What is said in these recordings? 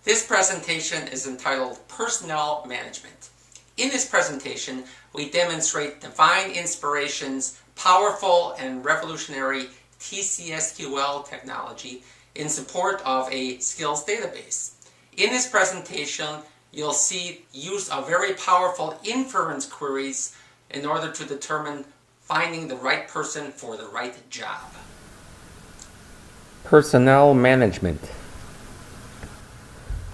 This presentation is entitled Personnel Management. In this presentation, we demonstrate Divine Inspiration's powerful and revolutionary TCSQL technology in support of a skills database. In this presentation, you'll see use of very powerful inference queries in order to determine finding the right person for the right job. Personnel management.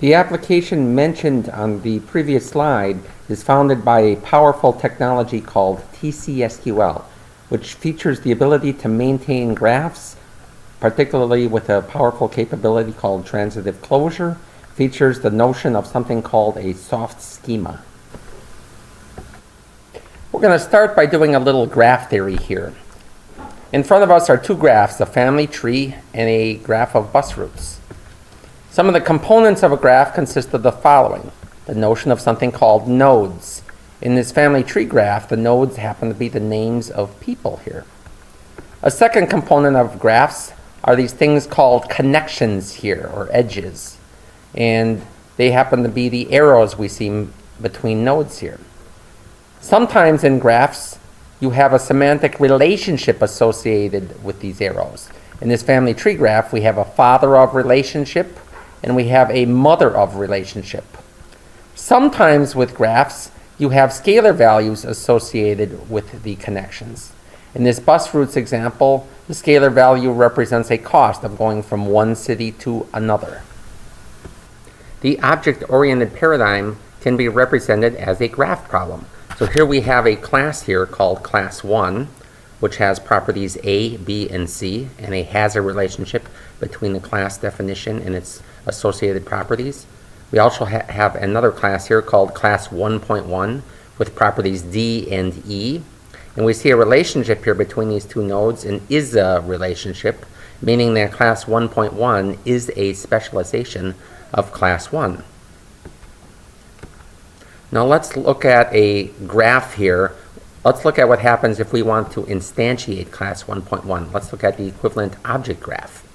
The application mentioned on the previous slide is founded by a powerful technology called TCSQL, which features the ability to maintain graphs, particularly with a powerful capability called transitive closure, features the notion of something called a soft schema. We're going to start by doing a little graph theory here. In front of us are two graphs, a family tree and a graph of bus routes. Some of the components of a graph consist of the following: the notion of something called nodes. In this family tree graph, the nodes happen to be the names of people here. A second component of graphs are these things called connections here, or edges. And they happen to be the arrows we see between nodes here. Sometimes in graphs, you have a semantic relationship associated with these arrows. In this family tree graph, we have a father of relationship, and we have a mother of relationship. Sometimes with graphs, you have scalar values associated with the connections. In this bus routes example, the scalar value represents a cost of going from one city to another. The object-oriented paradigm can be represented as a graph problem. So here we have a class here called class 1, which has properties A, B, and C, and a hazard relationship between the class definition and its associated properties. We also have another class here called class 1.1 with properties D and E. And we see a relationship here between these two nodes, an is-a relationship, meaning that class 1.1 is a specialization of class 1. Now let's look at a graph here. Let's look at what happens if we want to instantiate class 1.1. Let's look at the equivalent object graph.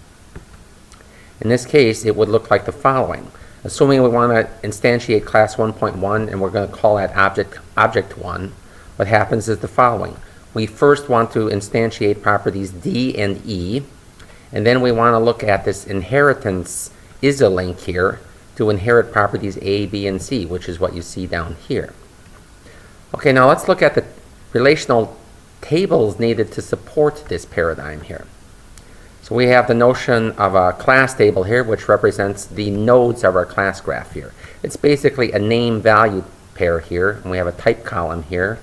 In this case, it would look like the following. Assuming we want to instantiate class 1.1 and we're going to call that object 1, what happens is the following. We first want to instantiate properties D and E, and then we want to look at this inheritance is a link here to inherit properties A, B, and C, which is what you see down here. Okay, now let's look at the relational tables needed to support this paradigm here. So we have the notion of a class table here, which represents the nodes of our class graph here. It's basically a name-value pair here, and we have a type column here,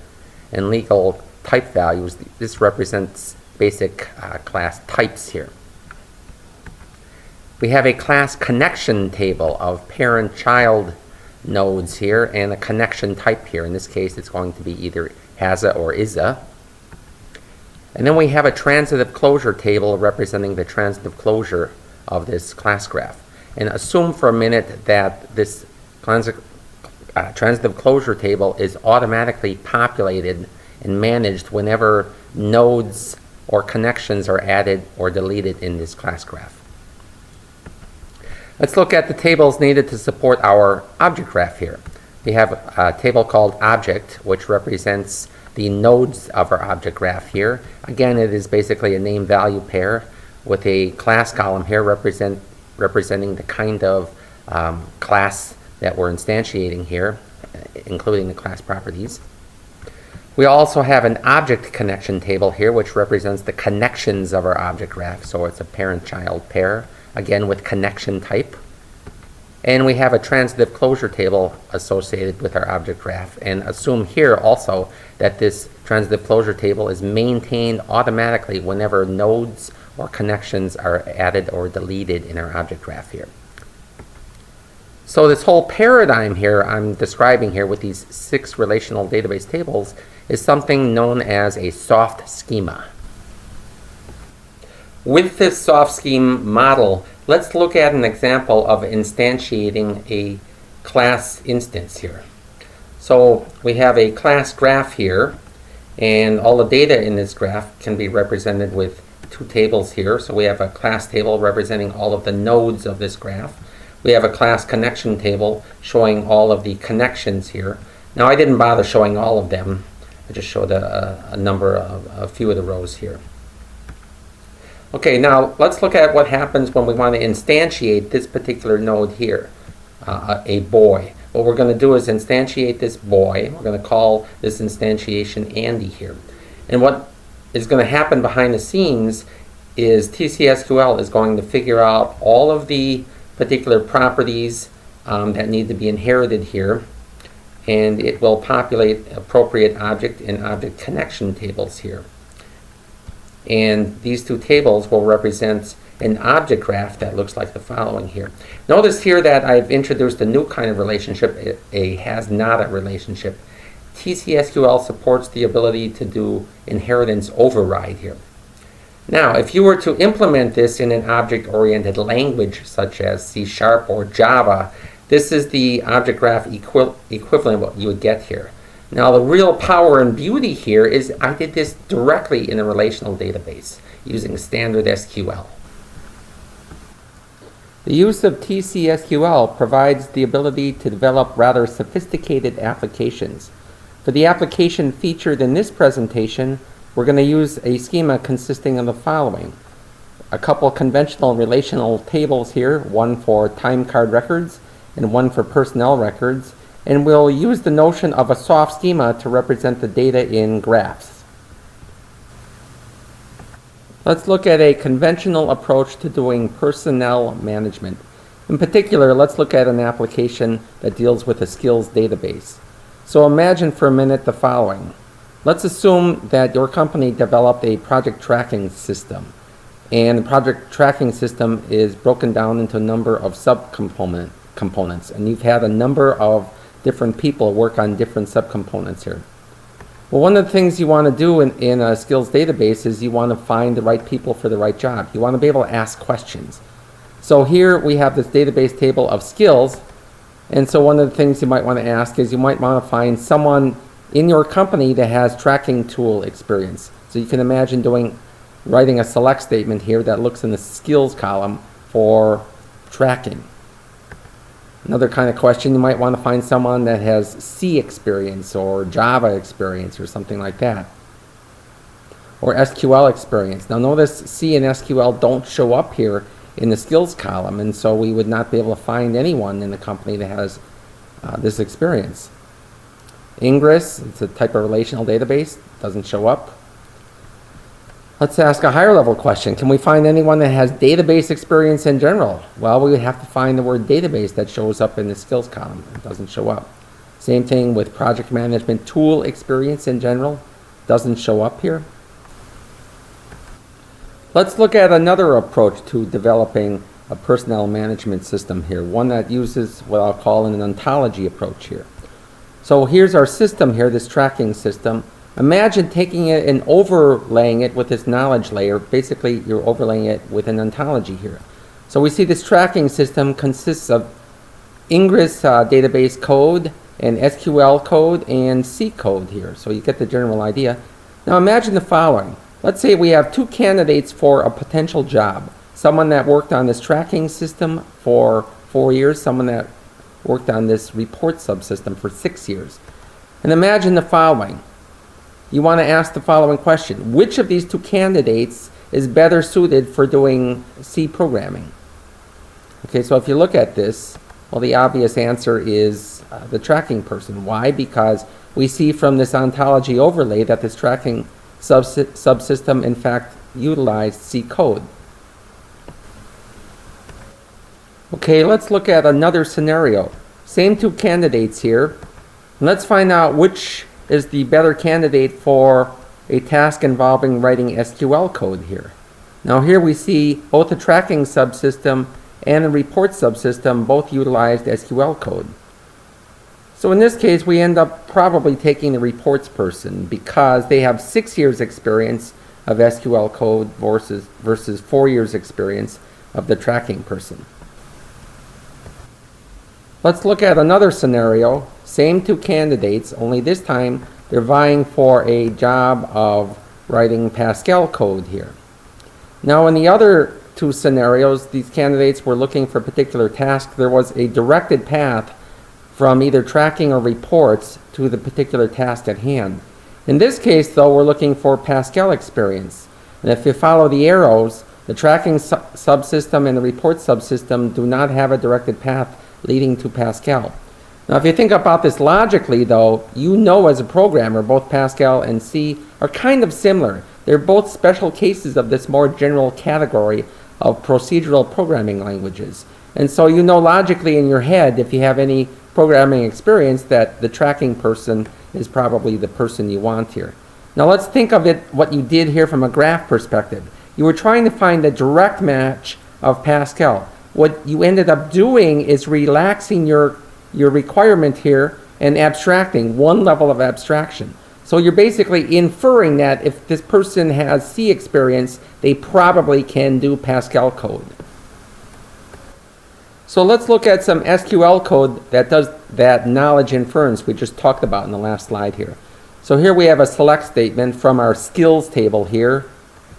and legal type values. This represents basic class types here. We have a class connection table of parent-child nodes here, and a connection type here. In this case, it's going to be either has-a or is-a. And then we have a transitive closure table representing the transitive closure of this class graph. And assume for a minute that this transitive closure table is automatically populated and managed whenever nodes or connections are added or deleted in this class graph. Let's look at the tables needed to support our object graph here. We have a table called object, which represents the nodes of our object graph here. Again, it is basically a name-value pair with a class column here representing the kind of class that we're instantiating here, including the class properties. We also have an object connection table here, which represents the connections of our object graph. So it's a parent-child pair, again with connection type. And we have a transitive closure table associated with our object graph, and assume here also that this transitive closure table is maintained automatically whenever nodes or connections are added or deleted in our object graph here. So this whole paradigm here I'm describing here with these 6 relational database tables is something known as a soft schema. With this soft scheme model, let's look at an example of instantiating a class instance here. So we have a class graph here, and all the data in this graph can be represented with 2 tables here. So we have a class table representing all of the nodes of this graph. we have a class connection table showing all of the connections here. Now I didn't bother showing all of them. I just showed a few of the rows here. Okay, now let's look at what happens when we want to instantiate this particular node here, a boy. What we're going to do is instantiate this boy. We're going to call this instantiation Andy here. And what is going to happen behind the scenes is TCSQL is going to figure out all of the particular properties that need to be inherited here, and it will populate appropriate object and object connection tables here. And these two tables will represent an object graph that looks like the following here. Notice here that I've introduced a new kind of relationship, a has-not relationship. TCSQL supports the ability to do inheritance override here. Now, if you were to implement this in an object-oriented language such as C# or Java, this is the object graph equivalent of what you would get here. Now, the real power and beauty here is I did this directly in a relational database using standard SQL. The use of TCSQL provides the ability to develop rather sophisticated applications. For the application featured in this presentation, we're going to use a schema consisting of the following. A couple conventional relational tables here, one for time card records and one for personnel records, and we'll use the notion of a soft schema to represent the data in graphs. Let's look at a conventional approach to doing personnel management. In particular, let's look at an application that deals with a skills database. So imagine for a minute the following. Let's assume that your company developed a project tracking system, and the project tracking system is broken down into a number of subcomponents, and you've had a number of different people work on different subcomponents here. Well, one of the things you want to do in a skills database is you want to find the right people for the right job. You want to be able to ask questions. So here we have this database table of skills, and so one of the things you might want to ask is you might want to find someone in your company that has tracking tool experience. So you can imagine writing a select statement here that looks in the skills column for tracking. Another kind of question, you might want to find someone that has C experience or Java experience or something like that. Or SQL experience. Now notice C and SQL don't show up here in the skills column, and so we would not be able to find anyone in the company that has this experience. Ingress, it's a type of relational database, doesn't show up. Let's ask a higher level question. Can we find anyone that has database experience in general? Well, we would have to find the word database that shows up in the skills column. It doesn't show up. Same thing with project management tool experience in general. Doesn't show up here. Let's look at another approach to developing a personnel management system here. One that uses what I'll call an ontology approach here. So here's our system here, this tracking system. Imagine taking it and overlaying it with this knowledge layer. Basically, you're overlaying it with an ontology here. So we see this tracking system consists of Ingress database code and SQL code and C code here. So you get the general idea. Now imagine the following. Let's say we have two candidates for a potential job. Someone that worked on this tracking system for 4 years, someone that worked on this report subsystem for 6 years. And imagine the following. You want to ask the following question. Which of these two candidates is better suited for doing C programming? Okay, so if you look at this, well, the obvious answer is the tracking person. Why? Because we see from this ontology overlay that this tracking subsystem, in fact, utilized C code. Okay, let's look at another scenario. Same two candidates here. Let's find out which is the better candidate for a task involving writing SQL code here. Now here we see both the tracking subsystem and the report subsystem both utilized SQL code. So in this case, we end up probably taking the reports person because they have 6 years experience of SQL code versus 4 years experience of the tracking person. Let's look at another scenario. Same two candidates, only this time they're vying for a job of writing Pascal code here. Now in the other two scenarios, these candidates were looking for a particular task. There was a directed path from either tracking or reports to the particular task at hand. In this case, though, we're looking for Pascal experience. And if you follow the arrows, the tracking subsystem and the report subsystem do not have a directed path leading to Pascal. Now, if you think about this logically, though, you know as a programmer, both Pascal and C are kind of similar. They're both special cases of this more general category of procedural programming languages. And so you know logically in your head, if you have any programming experience, that the tracking person is probably the person you want here. Now let's think of it, what you did here from a graph perspective. You were trying to find a direct match of Pascal. What you ended up doing is relaxing your requirement here and abstracting, one level of abstraction. So you're basically inferring that if this person has C experience, they probably can do Pascal code. So let's look at some SQL code that does that knowledge inference we just talked about in the last slide here. So here we have a select statement from our skills table here,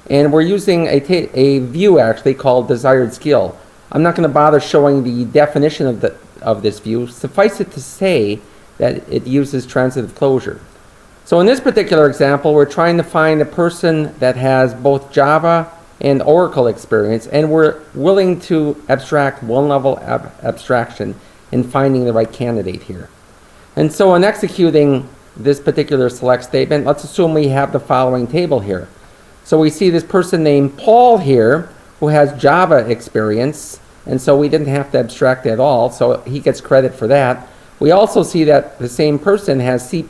and we're using a view actually called desired skill. I'm not going to bother showing the definition of this view. Suffice it to say that it uses transitive closure. So in this particular example, we're trying to find a person that has both Java and Oracle experience, and we're willing to abstract one level abstraction in finding the right candidate here. And so in executing this particular select statement, let's assume we have the following table here. So we see this person named Paul here who has Java experience, and so we didn't have to abstract at all, so he gets credit for that. We also see that the same person has C++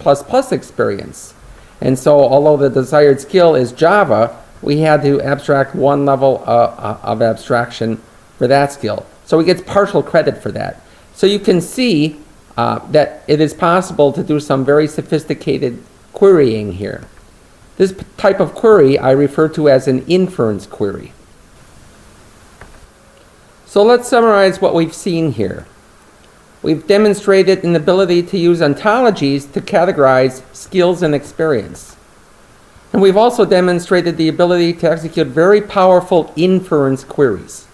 experience. And so although the desired skill is Java, we had to abstract one level of abstraction for that skill. So he gets partial credit for that. So you can see that it is possible to do some very sophisticated querying here. This type of query I refer to as an inference query. So let's summarize what we've seen here. We've demonstrated an ability to use ontologies to categorize skills and experience. And we've also demonstrated the ability to execute very powerful inference queries.